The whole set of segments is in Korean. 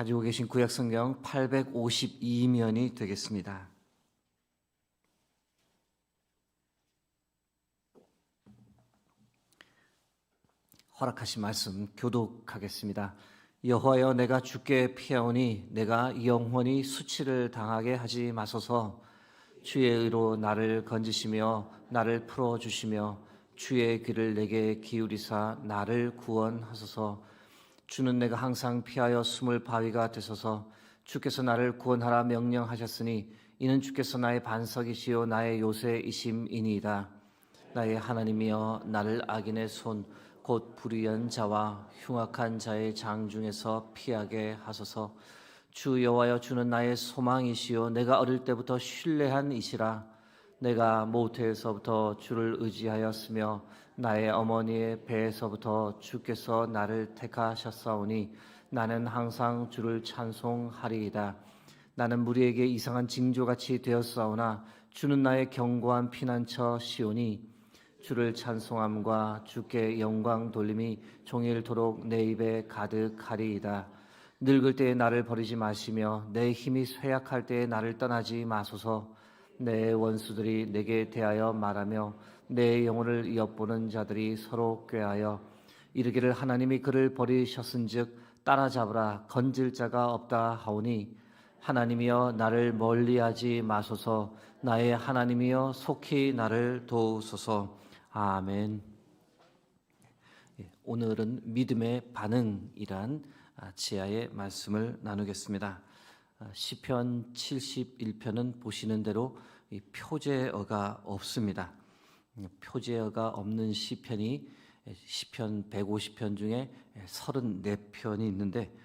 가지고 계신 구약성경 852면이 되겠습니다. 허락하신 말씀 교독하겠습니다. 여호와여, 내가 주께 피하오니 내가 영원히 수치를 당하게 하지 마소서. 주의 의로 나를 건지시며 나를 풀어주시며 주의 귀를 내게 기울이사 나를 구원하소서. 주는 내가 항상 피하여 숨을 바위가 되소서. 주께서 나를 구원하라 명령하셨으니 이는 주께서 나의 반석이시요 나의 요새이심이니이다. 나의 하나님이여, 나를 악인의 손 곧 불의한 자와 흉악한 자의 장중에서 피하게 하소서. 주 여호와여, 주는 나의 소망이시요 내가 어릴 때부터 신뢰한 이시라. 내가 모태에서부터 주를 의지하였으며 나의 어머니의 배에서부터 주께서 나를 택하셨사오니 나는 항상 주를 찬송하리이다. 나는 무리에게 이상한 징조같이 되었사오나 주는 나의 견고한 피난처시오니 주를 찬송함과 주께 영광 돌림이 종일토록 내 입에 가득하리이다. 늙을 때에 나를 버리지 마시며 내 힘이 쇠약할 때에 나를 떠나지 마소서. 내 원수들이 내게 대하여 말하며 내 영혼을 엿보는 자들이 서로 꾀하여 이르기를 하나님이 그를 버리셨은즉 따라잡으라 건질 자가 없다 하오니, 하나님이여 나를 멀리하지 마소서. 나의 하나님이여 속히 나를 도우소서. 아멘. 오늘은 믿음의 반응이란 지하의 말씀을 나누겠습니다. 시편 71편은 보시는 대로 표제어가 없습니다. 표제어가 없는 시편이 시편 150편 중에 34편이 있는데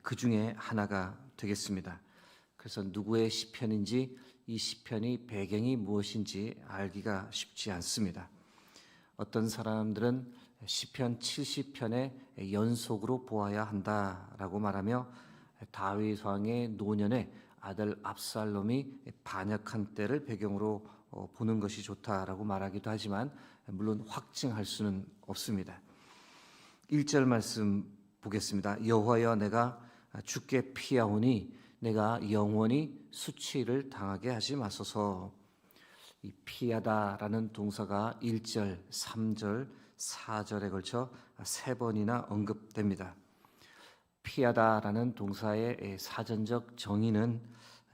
그 중에 하나가 되겠습니다. 그래서 누구의 시편인지, 이 시편이 배경이 무엇인지 알기가 쉽지 않습니다. 어떤 사람들은 시편 70편의 연속으로 보아야 한다라고 말하며 다윗 왕의 노년에 아들 압살롬이 반역한 때를 배경으로 보는 것이 좋다라고 말하기도 하지만 물론 확증할 수는 없습니다. 1절 말씀 보겠습니다. 여호와여, 내가 주께 피하오니 내가 영원히 수치를 당하게 하지 마소서. 이 피하다라는 동사가 1절, 3절, 4절에 걸쳐 3번이나 언급됩니다. 피하다라는 동사의 사전적 정의는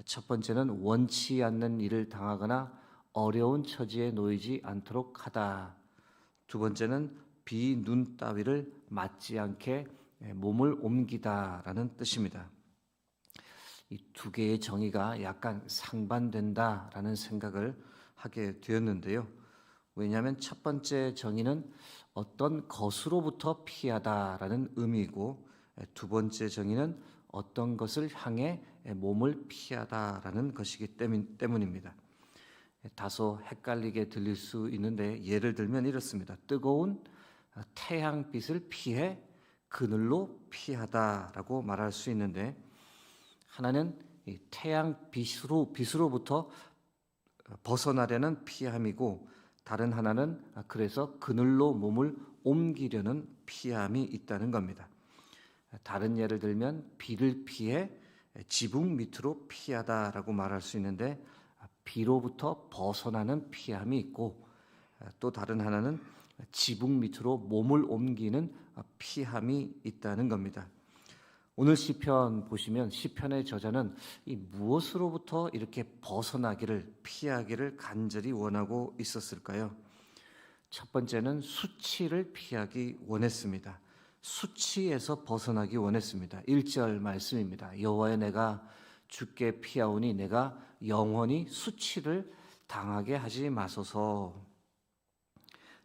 첫 번째는 원치 않는 일을 당하거나 어려운 처지에 놓이지 않도록 하다. 두 번째는 비눈 따위를 맞지 않게 몸을 옮기다라는 뜻입니다. 이 두 개의 정의가 약간 상반된다라는 생각을 하게 되었는데요. 왜냐하면 첫 번째 정의는 어떤 것으로부터 피하다라는 의미이고, 두 번째 정의는 어떤 것을 향해 몸을 피하다라는 것이기 때문입니다. 다소 헷갈리게 들릴 수 있는데 예를 들면 이렇습니다. 뜨거운 태양빛을 피해 그늘로 피하다라고 말할 수 있는데, 하나는 태양빛으로부터 벗어나려는 피함이고, 다른 하나는 그래서 그늘로 몸을 옮기려는 피함이 있다는 겁니다. 다른 예를 들면 비를 피해 지붕 밑으로 피하다라고 말할 수 있는데, 비로부터 벗어나는 피함이 있고, 또 다른 하나는 지붕 밑으로 몸을 옮기는 피함이 있다는 겁니다. 오늘 시편 보시면 시편의 저자는 이 무엇으로부터 이렇게 벗어나기를, 피하기를 간절히 원하고 있었을까요? 첫 번째는 수치를 피하기 원했습니다. 수치에서 벗어나기 원했습니다. 1절 말씀입니다. 여호와여, 내가 주께 피하오니 내가 영원히 수치를 당하게 하지 마소서.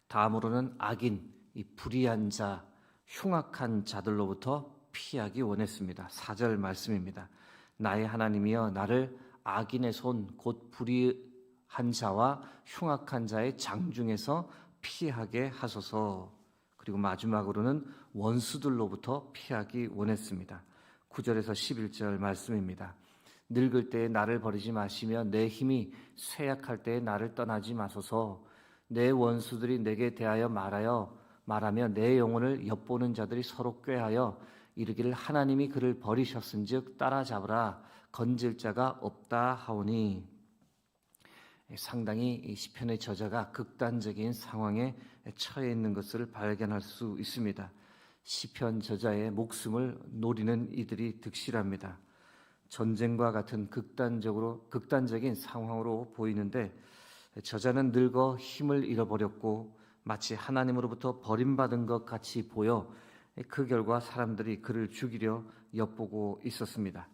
다음으로는 악인, 이 불의한 자, 흉악한 자들로부터 피하기 원했습니다. 4절 말씀입니다. 나의 하나님이여, 나를 악인의 손 곧 불의한 자와 흉악한 자의 장중에서 피하게 하소서. 그리고 마지막으로는 원수들로부터 피하기 원했습니다. 9절에서 11절 말씀입니다. 늙을 때에 나를 버리지 마시며 내 힘이 쇠약할 때에 나를 떠나지 마소서. 내 원수들이 내게 대하여 말하며 내 영혼을 엿보는 자들이 서로 꾀하여 이르기를 하나님이 그를 버리셨은즉 따라잡으라 건질 자가 없다 하오니. 상당히 이 시편의 저자가 극단적인 상황에 처해 있는 것을 발견할 수 있습니다. 시편 저자의 목숨을 노리는 이들이 득실합니다. 전쟁과 같은 극단적인 상황으로 보이는데 저자는 늙어 힘을 잃어버렸고 마치 하나님으로부터 버림받은 것 같이 보여 그 결과 사람들이 그를 죽이려 엿보고 있었습니다.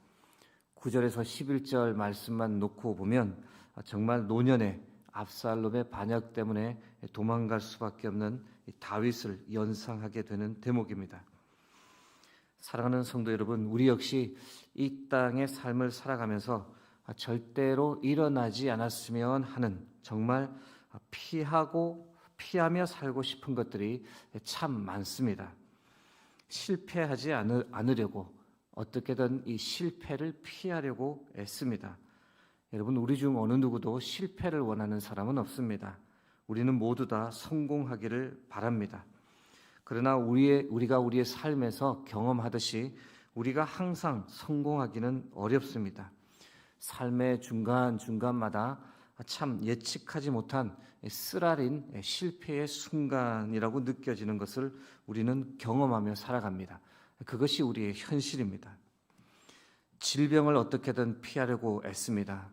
9절에서 11절 말씀만 놓고 보면 정말 노년의 압살롬의 반역 때문에 도망갈 수밖에 없는 다윗을 연상하게 되는 대목입니다. 사랑하는 성도 여러분, 우리 역시 이 땅의 삶을 살아가면서 절대로 일어나지 않았으면 하는 정말 피하며 살고 싶은 것들이 참 많습니다. 실패하지 않으려고 어떻게든 이 실패를 피하려고 애씁니다. 여러분, 우리 중 어느 누구도 실패를 원하는 사람은 없습니다. 우리는 모두 다 성공하기를 바랍니다. 그러나 우리가 우리의 삶에서 경험하듯이 우리가 항상 성공하기는 어렵습니다. 삶의 중간중간마다 참 예측하지 못한 쓰라린 실패의 순간이라고 느껴지는 것을 우리는 경험하며 살아갑니다. 그것이 우리의 현실입니다. 질병을 어떻게든 피하려고 애씁니다.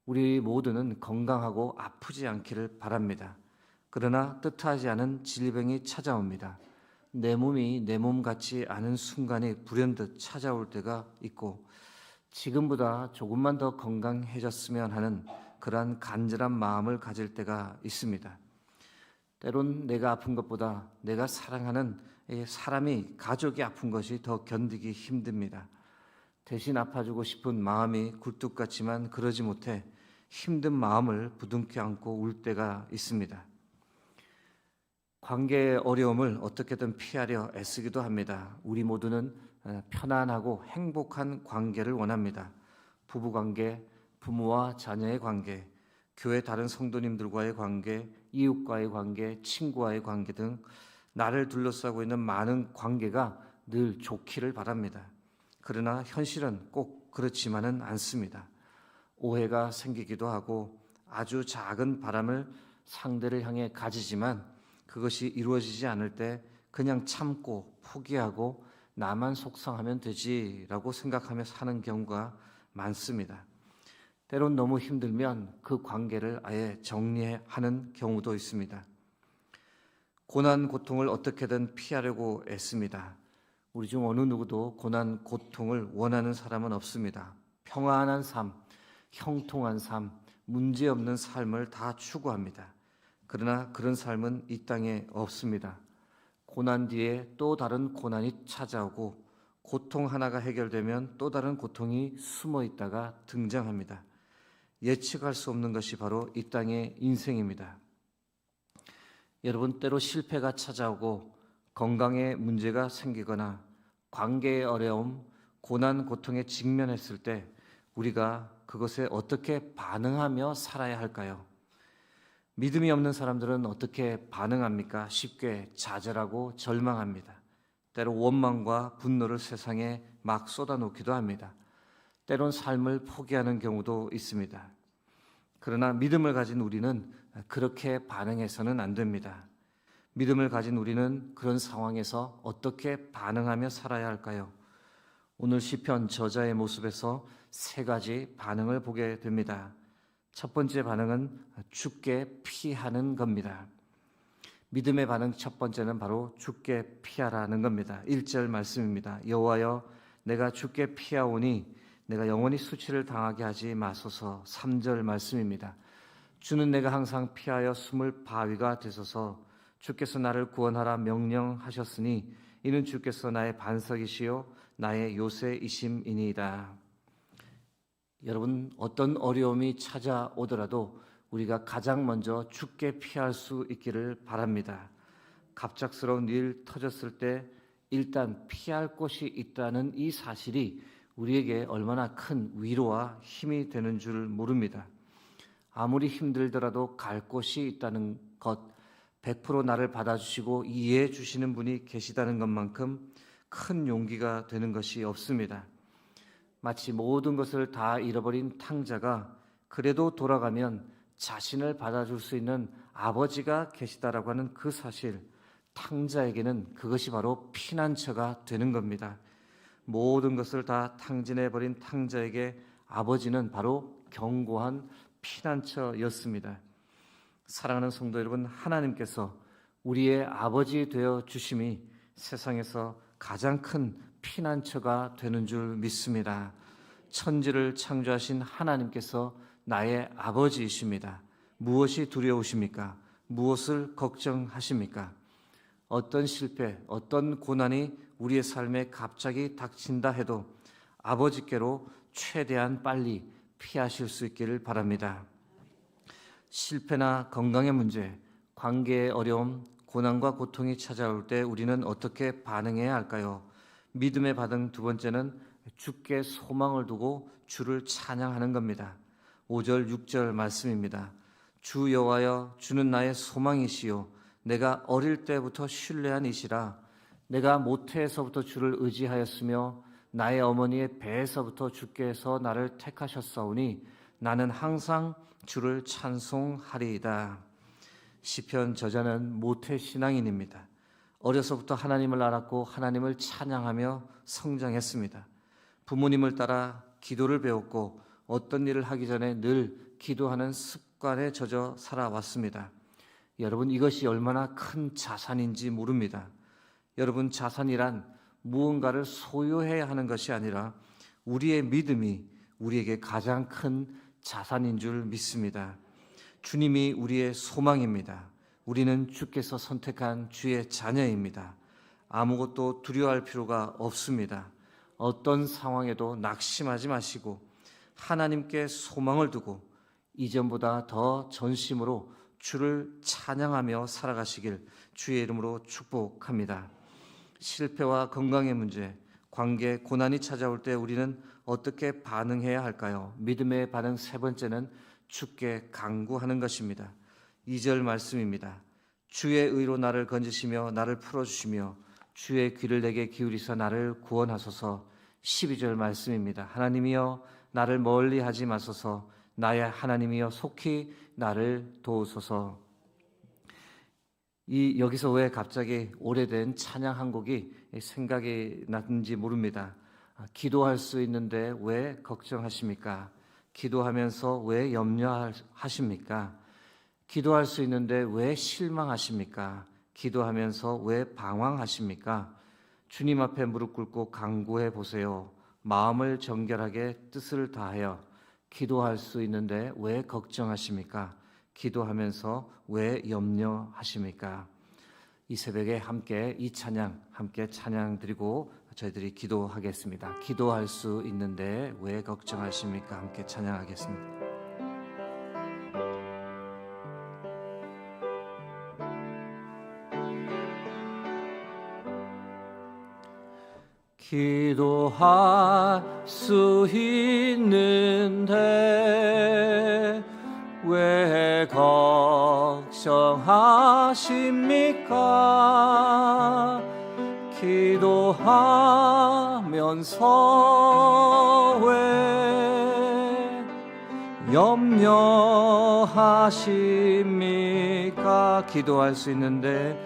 우리 모두는 건강하고 아프지 않기를 바랍니다. 그러나 뜻하지 않은 질병이 찾아옵니다. 내 몸이 내 몸 같지 않은 순간이 불현듯 찾아올 때가 있고 지금보다 조금만 더 건강해졌으면 하는 그러한 간절한 마음을 가질 때가 있습니다. 때론 내가 아픈 것보다 내가 사랑하는 사람이, 가족이 아픈 것이 더 견디기 힘듭니다. 대신 아파주고 싶은 마음이 굴뚝 같지만 그러지 못해 힘든 마음을 부둥켜 안고 울 때가 있습니다. 관계의 어려움을 어떻게든 피하려 애쓰기도 합니다. 우리 모두는 편안하고 행복한 관계를 원합니다. 부부관계, 부모와 자녀의 관계, 교회 다른 성도님들과의 관계, 이웃과의 관계, 친구와의 관계 등 나를 둘러싸고 있는 많은 관계가 늘 좋기를 바랍니다. 그러나 현실은 꼭 그렇지만은 않습니다. 오해가 생기기도 하고 아주 작은 바람을 상대를 향해 가지지만 그것이 이루어지지 않을 때 그냥 참고 포기하고 나만 속상하면 되지라고 생각하며 사는 경우가 많습니다. 때론 너무 힘들면 그 관계를 아예 정리하는 경우도 있습니다. 고난, 고통을 어떻게든 피하려고 애씁니다. 우리 중 어느 누구도 고난, 고통을 원하는 사람은 없습니다. 평안한 삶, 형통한 삶, 문제없는 삶을 다 추구합니다. 그러나 그런 삶은 이 땅에 없습니다. 고난 뒤에 또 다른 고난이 찾아오고 고통 하나가 해결되면 또 다른 고통이 숨어 있다가 등장합니다. 예측할 수 없는 것이 바로 이 땅의 인생입니다. 여러분, 때로 실패가 찾아오고 건강에 문제가 생기거나 관계의 어려움, 고난, 고통에 직면했을 때 우리가 그것에 어떻게 반응하며 살아야 할까요? 믿음이 없는 사람들은 어떻게 반응합니까? 쉽게 좌절하고 절망합니다. 때로 원망과 분노를 세상에 막 쏟아놓기도 합니다. 때론 삶을 포기하는 경우도 있습니다. 그러나 믿음을 가진 우리는 그렇게 반응해서는 안 됩니다. 믿음을 가진 우리는 그런 상황에서 어떻게 반응하며 살아야 할까요? 오늘 시편 저자의 모습에서 세 가지 반응을 보게 됩니다. 첫 번째 반응은 죽게 피하는 겁니다. 믿음의 반응 첫 번째는 바로 죽게 피하라는 겁니다. 1절 말씀입니다. 여호와여, 내가 죽게 피하오니 내가 영원히 수치를 당하게 하지 마소서. 3절 말씀입니다. 주는 내가 항상 피하여 숨을 바위가 되소서. 주께서 나를 구원하라 명령하셨으니 이는 주께서 나의 반석이시요 나의 요새이심이니이다. 여러분, 어떤 어려움이 찾아오더라도 우리가 가장 먼저 죽게 피할 수 있기를 바랍니다. 갑작스러운 일 터졌을 때 일단 피할 곳이 있다는 이 사실이 우리에게 얼마나 큰 위로와 힘이 되는 줄 모릅니다. 아무리 힘들더라도 갈 곳이 있다는 것, 100% 나를 받아주시고 이해해 주시는 분이 계시다는 것만큼 큰 용기가 되는 것이 없습니다. 마치 모든 것을 다 잃어버린 탕자가 그래도 돌아가면 자신을 받아줄 수 있는 아버지가 계시다라고 하는 그 사실, 탕자에게는 그것이 바로 피난처가 되는 겁니다. 모든 것을 다 탕진해버린 탕자에게 아버지는 바로 견고한 피난처였습니다. 사랑하는 성도 여러분, 하나님께서 우리의 아버지 되어 주심이 세상에서 가장 큰 피난처가 되는 줄 믿습니다. 천지를 창조하신 하나님께서 나의 아버지이십니다. 무엇이 두려우십니까? 무엇을 걱정하십니까? 어떤 실패, 어떤 고난이 우리의 삶에 갑자기 닥친다 해도 아버지께로 최대한 빨리 피하실 수 있기를 바랍니다. 실패나 건강의 문제, 관계의 어려움, 고난과 고통이 찾아올 때 우리는 어떻게 반응해야 할까요? 믿음의 반응 두 번째는 주께 소망을 두고 주를 찬양하는 겁니다. 5절, 6절 말씀입니다. 주 여호와여, 주는 나의 소망이시요 내가 어릴 때부터 신뢰한 이시라. 내가 모태에서부터 주를 의지하였으며 나의 어머니의 배에서부터 주께서 나를 택하셨사오니 나는 항상 주를 찬송하리이다. 시편 저자는 모태 신앙인입니다. 어려서부터 하나님을 알았고 하나님을 찬양하며 성장했습니다. 부모님을 따라 기도를 배웠고 어떤 일을 하기 전에 늘 기도하는 습관에 젖어 살아왔습니다. 여러분, 이것이 얼마나 큰 자산인지 모릅니다. 여러분, 자산이란 무언가를 소유해야 하는 것이 아니라 우리의 믿음이 우리에게 가장 큰 자산인 줄 믿습니다. 주님이 우리의 소망입니다. 우리는 주께서 선택한 주의 자녀입니다. 아무것도 두려워할 필요가 없습니다. 어떤 상황에도 낙심하지 마시고 하나님께 소망을 두고 이전보다 더 전심으로 주를 찬양하며 살아가시길 주의 이름으로 축복합니다. 실패와 건강의 문제, 관계, 고난이 찾아올 때 우리는 어떻게 반응해야 할까요? 믿음의 반응 세 번째는 주께 간구하는 것입니다. 2절 말씀입니다. 주의 의로 나를 건지시며 나를 풀어주시며 주의 귀를 내게 기울이사 나를 구원하소서. 12절 말씀입니다. 하나님이여 나를 멀리 하지 마소서. 나의 하나님이여 속히 나를 도우소서. 여기서 왜 갑자기 오래된 찬양 한 곡이 생각이 났는지 모릅니다. 기도할 수 있는데 왜 걱정하십니까? 기도하면서 왜 염려하십니까? 기도할 수 있는데 왜 실망하십니까? 기도하면서 왜 방황하십니까? 주님 앞에 무릎 꿇고 간구해 보세요. 마음을 정결하게 뜻을 다하여 기도할 수 있는데 왜 걱정하십니까? 기도하면서 왜 염려하십니까? 이 새벽에 함께 이 찬양 함께 찬양 드리고 저희들이 기도하겠습니다. 기도할 수 있는데 왜 걱정하십니까? 함께 찬양하겠습니다. 기도할 수 있는데 왜 걱정하십니까? 기도하면서 왜 염려하십니까? 기도할 수 있는데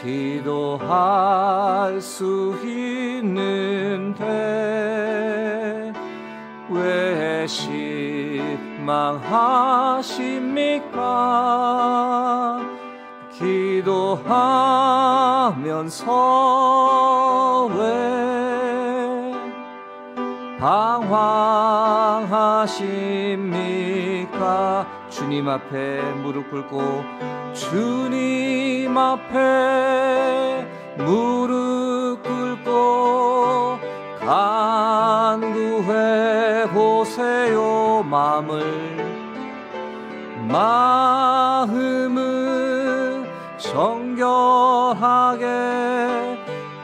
기도할 수 있는데 왜 실망하십니까? 기도하면서 왜 방황하십니까? 주님 앞에 무릎 꿇고 주님 앞에 무릎 꿇고 간구해 보세요. 마음은 정결하게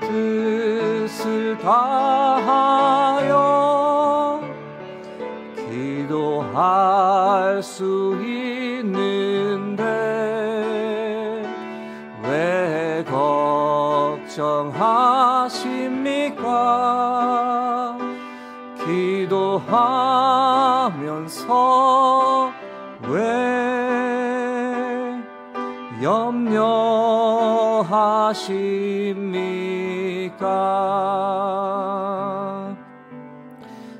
뜻을 다하여 기도할 수 있는데 왜 걱정하십니까? 기도하면서 왜 염려하십니까?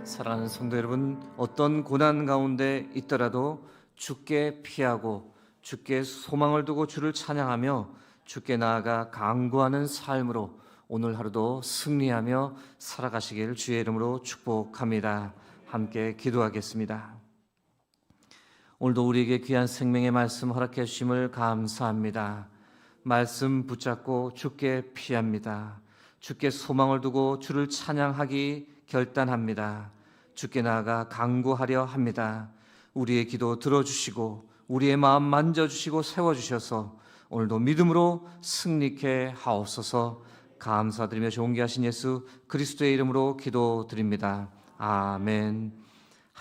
사랑하는 성도 여러분, 어떤 고난 가운데 있더라도 주께 피하고 주께 소망을 두고 주를 찬양하며 주께 나아가 간구하는 삶으로 오늘 하루도 승리하며 살아가시기를 주의 이름으로 축복합니다. 함께 기도하겠습니다. 오늘도 우리에게 귀한 생명의 말씀 허락해 주심을 감사합니다. 말씀 붙잡고 주께 피합니다. 주께 소망을 두고 주를 찬양하기 결단합니다. 주께 나아가 간구하려 합니다. 우리의 기도 들어주시고 우리의 마음 만져주시고 세워주셔서 오늘도 믿음으로 승리케 하옵소서. 감사드리며 존귀하신 예수 그리스도의 이름으로 기도드립니다. 아멘.